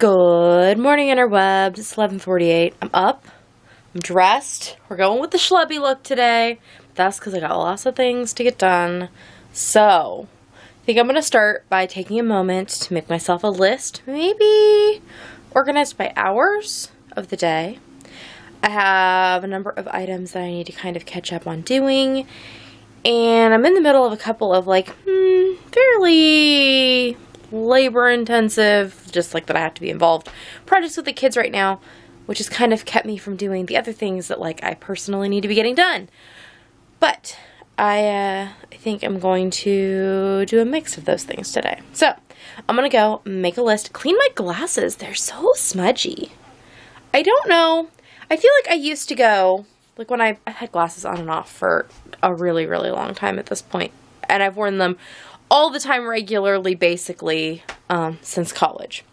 Good morning, Interwebs. It's 11:48. I'm up. I'm dressed. We're going with the schlubby look today. That's because I got lots of things to get done. So, I think I'm going to start by taking a moment to make myself a list, maybe organized by hours of the day. I have a number of items that I need to kind of catch up on doing. And I'm in the middle of a couple of fairly labor-intensive, just like that I have to be involved, projects with the kids right now, which has kind of kept me from doing the other things that I personally need to be getting done. But I think I'm going to do a mix of those things today. So I'm gonna go make a list, clean my glasses. They're so smudgy. I don't know. I feel like I used to go, when I've had glasses on and off for a really, really long time at this point, and I've worn them all the time regularly, basically, since college.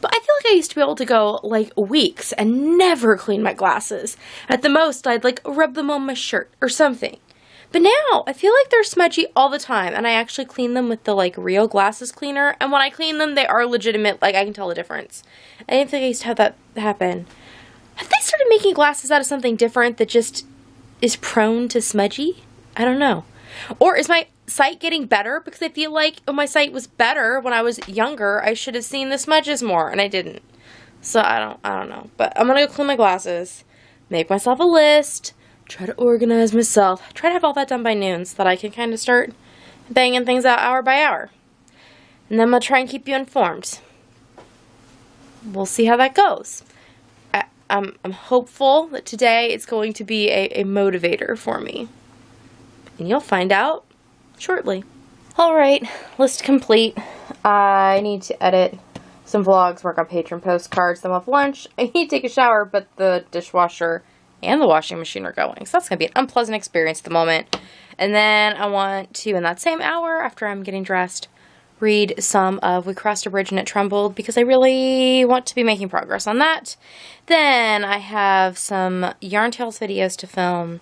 But I feel like I used to be able to go, weeks and never clean my glasses. At the most, I'd, rub them on my shirt or something. But now, I feel like they're smudgy all the time, and I actually clean them with the, real glasses cleaner. And when I clean them, they are legitimate. I can tell the difference. I didn't think I used to have that happen. Have they started making glasses out of something different that just is prone to smudgy? I don't know. Or is my sight getting better? Because I feel like my sight was better when I was younger. I should have seen the smudges more, and I didn't. So I don't know. But I'm gonna go clean my glasses, make myself a list, try to organize myself, try to have all that done by noon so that I can kind of start banging things out hour by hour. And then I'm gonna try and keep you informed. We'll see how that goes. I'm hopeful that today it's going to be a motivator for me. And you'll find out shortly. Alright, list complete. I need to edit some vlogs, work on patron postcards, then we'll have lunch. I need to take a shower, but the dishwasher and the washing machine are going. So that's going to be an unpleasant experience at the moment. And then I want to, in that same hour, after I'm getting dressed, read some of We Crossed a Bridge and It Trembled, because I really want to be making progress on that. Then I have some Yarn Tales videos to film.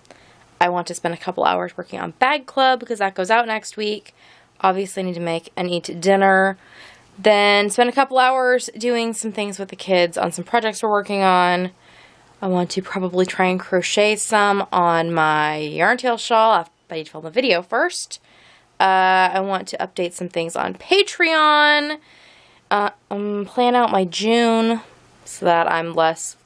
I want to spend a couple hours working on Bag Club, because that goes out next week. Obviously I need to make and eat dinner. Then spend a couple hours doing some things with the kids on some projects we're working on. I want to probably try and crochet some on my Yarn Tale shawl. I need to film the video first. I want to update some things on Patreon. Plan out my June so that I'm less,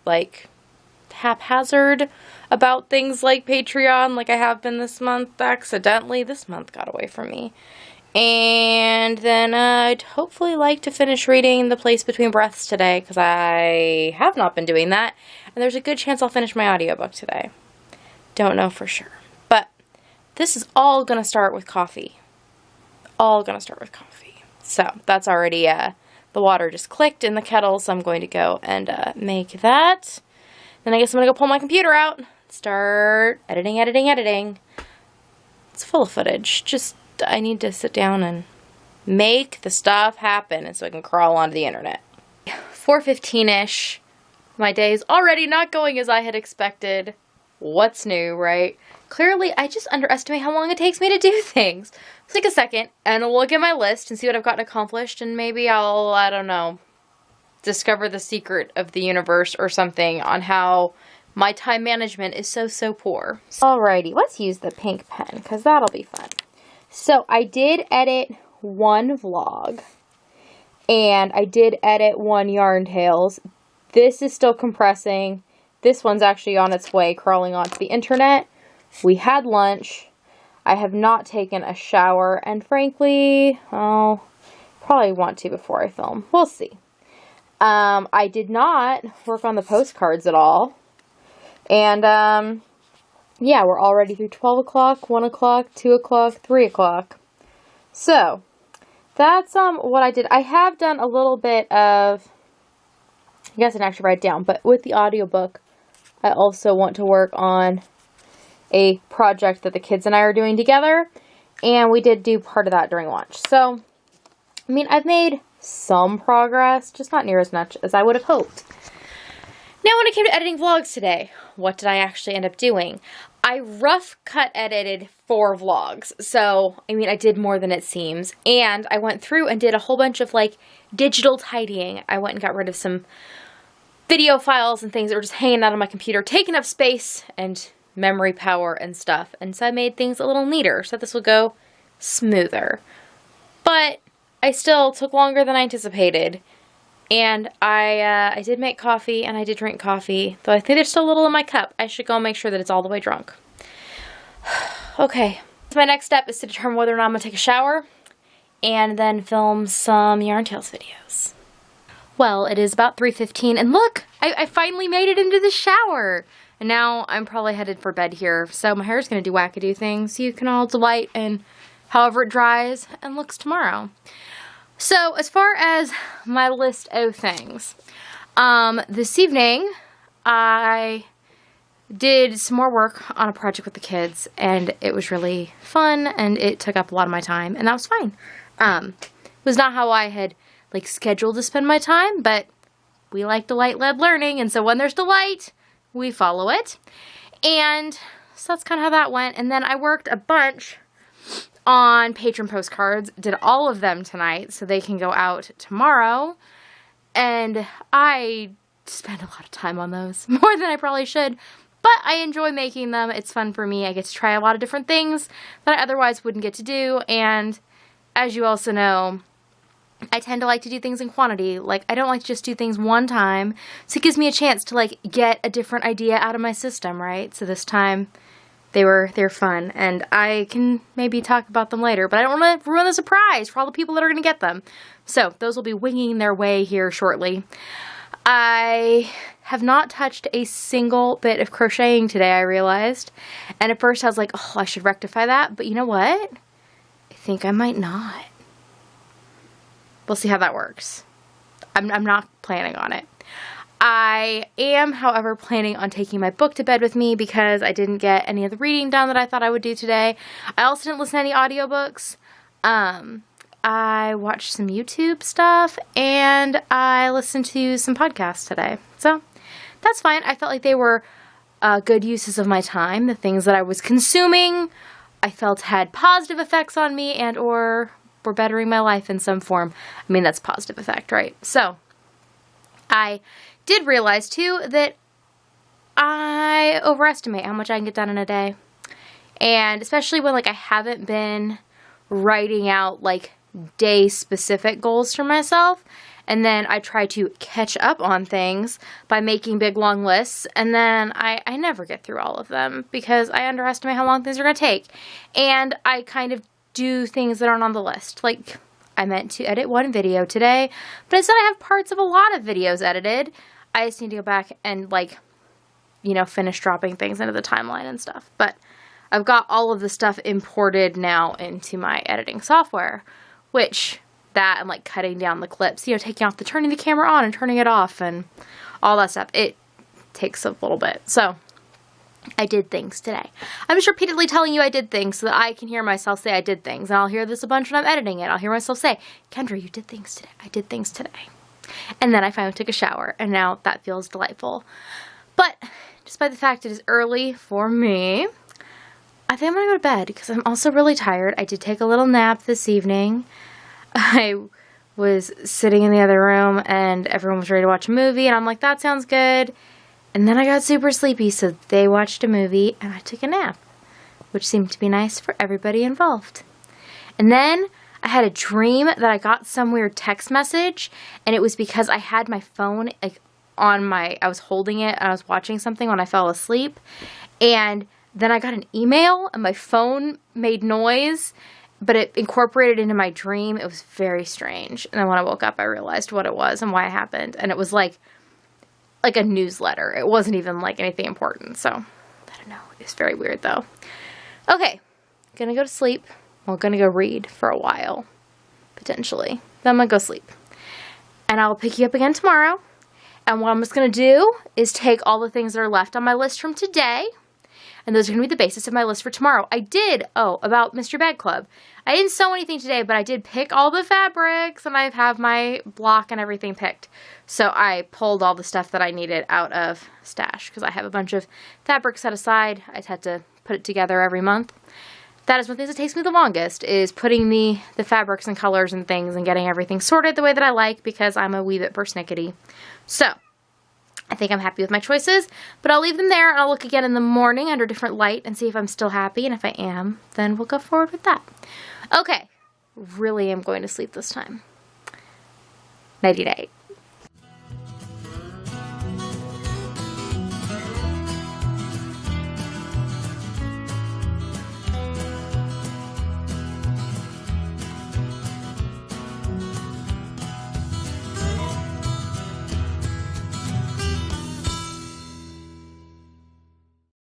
haphazard about things like Patreon like I have been this month. Accidentally, this month got away from me. And then I'd hopefully like to finish reading The Place Between Breaths today, because I have not been doing that. And there's a good chance I'll finish my audiobook today. Don't know for sure. But this is all going to start with coffee. So that's already, the water just clicked in the kettle, so I'm going to go and make that. Then I guess I'm going to go pull my computer out, start editing. It's full of footage. Just, I need to sit down and make the stuff happen, and so I can crawl onto the internet. 4:15-ish. My day's already not going as I had expected. What's new, right? Clearly, I just underestimate how long it takes me to do things. Let's take a second and look at my list and see what I've gotten accomplished, and maybe I'll, I don't know, discover the secret of the universe or something on how my time management is so poor. Alrighty, let's use the pink pen, because that'll be fun. So, I did edit one vlog, and I did edit one Yarn Tales. This is still compressing. This one's actually on its way, crawling onto the internet. We had lunch. I have not taken a shower, and frankly, I'll probably want to before I film. We'll see. I did not work on the postcards at all. And, yeah, we're already through 12 o'clock, 1 o'clock, 2 o'clock, 3 o'clock. So, that's, what I did. I have done a little bit of, I guess I didn't actually write it down, but with the audiobook, I also want to work on a project that the kids and I are doing together, and we did do part of that during lunch. So, I mean, I've made some progress, just not near as much as I would have hoped. Now, when it came to editing vlogs today, what did I actually end up doing? I rough cut edited 4 vlogs, so, I mean, I did more than it seems, and I went through and did a whole bunch of, like, digital tidying. I went and got rid of some video files and things that were just hanging out on my computer, taking up space and memory power and stuff, and so I made things a little neater, so this would go smoother. But I still took longer than I anticipated, and I did make coffee, and I did drink coffee, though I think there's still a little in my cup. I should go make sure that it's all the way drunk. Okay, so my next step is to determine whether or not I'm going to take a shower, and then film some Yarn Tales videos. Well, it is about 3:15, and look! I finally made it into the shower! And now I'm probably headed for bed here, so my hair's going to do wackadoo things. You can all delight in however it dries and looks tomorrow. So, as far as my list of things, this evening, I did some more work on a project with the kids, and it was really fun, and it took up a lot of my time, and that was fine. It was not how I had, like, scheduled to spend my time, but we like delight-led learning, and so when there's delight, we follow it. And so that's kind of how that went, and then I worked a bunch on patron postcards, did all of them tonight so they can go out tomorrow, and I spend a lot of time on those, more than I probably should, but I enjoy making them. It's fun for me. I get to try a lot of different things that I otherwise wouldn't get to do, and as you also know, I tend to like to do things in quantity. Like, I don't like to just do things one time, so it gives me a chance to, like, get a different idea out of my system, right? So this time, they're fun, and I can maybe talk about them later, but I don't want to ruin the surprise for all the people that are going to get them. So, those will be winging their way here shortly. I have not touched a single bit of crocheting today, I realized, and at first I was like, oh, I should rectify that, but you know what? I think I might not. We'll see how that works. I'm not planning on it. I am, however, planning on taking my book to bed with me because I didn't get any of the reading done that I thought I would do today. I also didn't listen to any audiobooks. I watched some YouTube stuff, and I listened to some podcasts today. So, that's fine. I felt like they were good uses of my time. The things that I was consuming, I felt had positive effects on me and or were bettering my life in some form. I mean, that's positive effect, right? So, I did realize, too, that I overestimate how much I can get done in a day. And especially when, like, I haven't been writing out, like, day-specific goals for myself. And then I try to catch up on things by making big, long lists. And then I never get through all of them because I underestimate how long things are going to take. And I kind of do things that aren't on the list. Like, I meant to edit one video today, but instead I have parts of a lot of videos edited. I just need to go back and, like, you know, finish dropping things into the timeline and stuff. But I've got all of the stuff imported now into my editing software, which that and, like, cutting down the clips, you know, turning the camera on and turning it off and all that stuff. It takes a little bit. So I did things today. I'm just repeatedly telling you I did things so that I can hear myself say I did things. And I'll hear this a bunch when I'm editing it. I'll hear myself say, Kendra, you did things today. I did things today. And then I finally took a shower. And now that feels delightful. But despite the fact it is early for me, I think I'm going to go to bed because I'm also really tired. I did take a little nap this evening. I was sitting in the other room and everyone was ready to watch a movie. And I'm like, that sounds good. And then I got super sleepy, so they watched a movie, and I took a nap, which seemed to be nice for everybody involved. And then I had a dream that I got some weird text message, and it was because I had my phone, like, I was holding it, and I was watching something when I fell asleep, and then I got an email, and my phone made noise, but it incorporated into my dream. It was very strange. And then when I woke up, I realized what it was and why it happened, and it was like a newsletter. It wasn't even, like, anything important, so I don't know. It's very weird, though. Okay, gonna go to sleep. Well, gonna go read for a while, potentially. Then I'm gonna go sleep. And I'll pick you up again tomorrow. And what I'm just gonna do is take all the things that are left on my list from today, and those are gonna be the basis of my list for tomorrow. About Mr. Bag Club. I didn't sew anything today, but I did pick all the fabrics, and I have my block and everything picked. So I pulled all the stuff that I needed out of stash, because I have a bunch of fabric set aside. I just had to put it together every month. That is one thing that takes me the longest, is putting the fabrics and colors and things and getting everything sorted the way that I like, because I'm a wee bit persnickety. So, I think I'm happy with my choices, but I'll leave them there and I'll look again in the morning under different light and see if I'm still happy, and if I am, then we'll go forward with that. Okay, really am going to sleep this time. Nighty night.